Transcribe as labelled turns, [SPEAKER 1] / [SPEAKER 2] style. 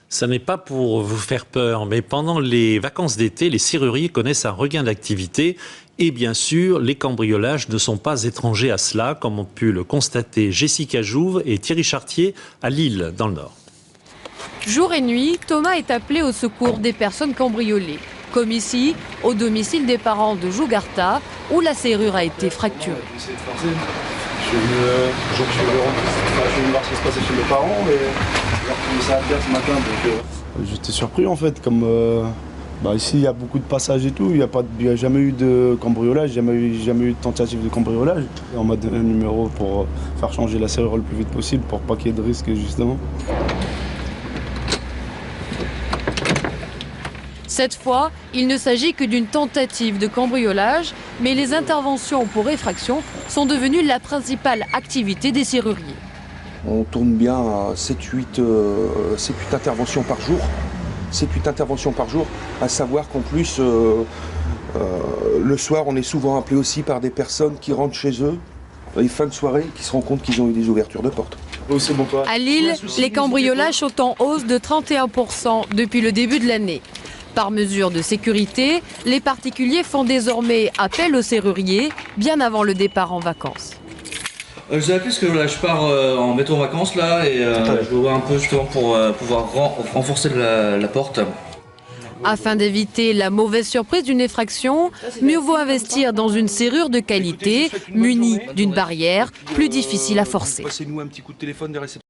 [SPEAKER 1] Ça n'est pas pour vous faire peur, mais pendant les vacances d'été, les serruriers connaissent un regain d'activité. Et bien sûr, les cambriolages ne sont pas étrangers à cela, comme ont pu le constater Jessica Jouve et Thierry Chartier à Lille, dans le Nord.
[SPEAKER 2] Jour et nuit, Thomas est appelé au secours des personnes cambriolées. Comme ici, au domicile des parents de Jougarta, où la serrure a été fracturée.
[SPEAKER 3] Je suis venu voir ce qui se passait chez mes parents et j'ai recommencé à faire ce matin. J'étais surpris en fait, comme ici il y a beaucoup de passages et tout, il n'y a jamais eu de cambriolage, jamais eu de tentative de cambriolage. Et on m'a donné un numéro pour faire changer la serrure le plus vite possible pour pas qu'il y ait de risque justement.
[SPEAKER 2] Cette fois, il ne s'agit que d'une tentative de cambriolage, mais les interventions pour effraction sont devenues la principale activité des serruriers.
[SPEAKER 4] On tourne bien à 7-8 interventions par jour. 7-8 interventions par jour, à savoir qu'en plus, le soir, on est souvent appelé aussi par des personnes qui rentrent chez eux, les fins de soirée, qui se rendent compte qu'ils ont eu des ouvertures de portes.
[SPEAKER 2] À Lille, les cambriolages sont en hausse de 31% depuis le début de l'année. Par mesure de sécurité, les particuliers font désormais appel aux serruriers bien avant le départ en vacances.
[SPEAKER 5] Je vous ai appelé parce que là, je pars en métro en vacances là et je veux voir un peu justement pour pouvoir renforcer la porte.
[SPEAKER 2] Afin d'éviter la mauvaise surprise d'une effraction, mieux vaut investir dans une serrure de qualité, munie d'une barrière plus difficile à forcer.
[SPEAKER 4] Passez-nous un petit coup de téléphone des réceptions.